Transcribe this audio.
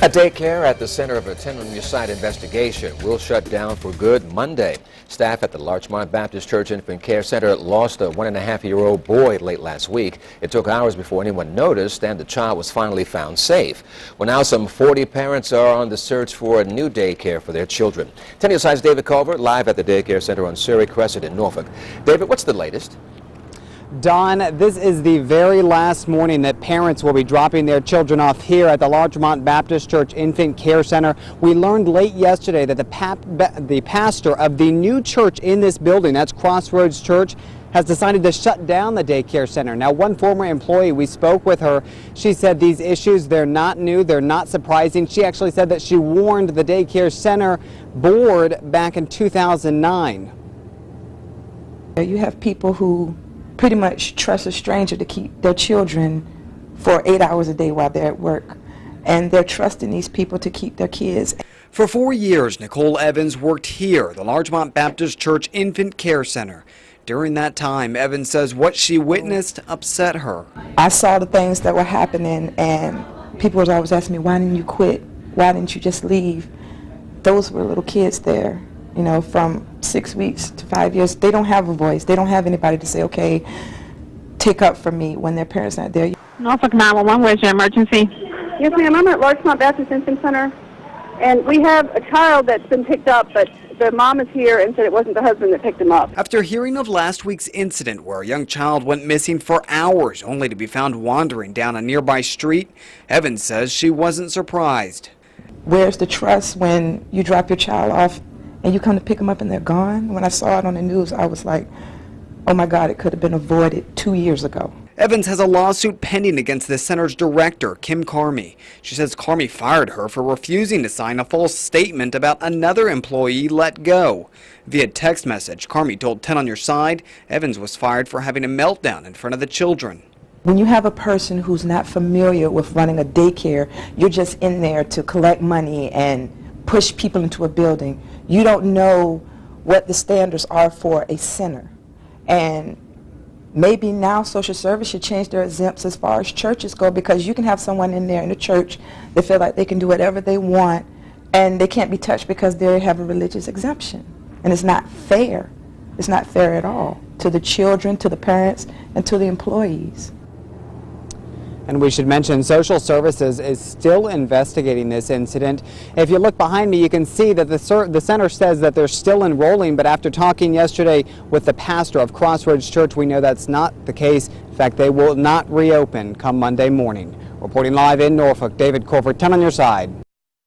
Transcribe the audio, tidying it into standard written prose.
A daycare at the center of a 10-on-your-side investigation will shut down for good Monday. Staff at the Larchmont Baptist Church Infant Care Center lost a 1.5-year-old boy late last week. It took hours before anyone noticed, and the child was finally found safe. Well, now some 40 parents are on the search for a new daycare for their children. 10 on your side's David Culver live at the daycare center on Surrey Crescent in Norfolk. David, what's the latest? Don, this is the very last morning that parents will be dropping their children off here at the Larchmont Baptist Church Infant Care Center. We learned late yesterday that the pastor of the new church in this building, that's Crossroads Church, has decided to shut down the daycare center. Now, one former employee, we spoke with her, she said these issues, they're not new, they're not surprising. She actually said that she warned the daycare center board back in 2009. You have people who pretty much trust a stranger to keep their children for 8 hours a day while they're at work. And they're trusting these people to keep their kids. For 4 years, Nicole Evans worked here, the Larchmont Baptist Church Infant Care Center. During that time, Evans says what she witnessed upset her. I saw the things that were happening, and people was always asking me, why didn't you quit? Why didn't you just leave? Those were little kids there, you know, from 6 weeks to 5 years. They don't have a voice. They don't have anybody to say, okay, take up for me when their parents aren't there. Norfolk 911, where's your emergency? Yes, ma'am. I'm at Larchmont Baptist Infant Center, and we have a child that's been picked up, but the mom is here and said it wasn't the husband that picked him up. After hearing of last week's incident where a young child went missing for hours only to be found wandering down a nearby street, Evans says she wasn't surprised. Where's the trust when you drop your child off and you come to pick them up and they're gone? When I saw it on the news, I was like, oh my God, it could have been avoided 2 years ago. Evans has a lawsuit pending against the center's director, Kim Carmy. She says Carmy fired her for refusing to sign a false statement about another employee let go. Via text message, Carmy told 10 on your side Evans was fired for having a meltdown in front of the children. When you have a person who's not familiar with running a daycare, you're just in there to collect money and push people into a building. You don't know what the standards are for a center. And maybe now social service should change their exempts as far as churches go, because you can have someone in there in the church that feel like they can do whatever they want and they can't be touched because they have a religious exemption. And it's not fair. It's not fair at all to the children, to the parents, and to the employees. And we should mention social services is still investigating this incident. If you look behind me, you can see that the center says that they're still enrolling, but after talking yesterday with the pastor of Crossroads Church, we know that's not the case. In fact, they will not reopen come Monday morning. Reporting live in Norfolk, David Culver, 10 on your side.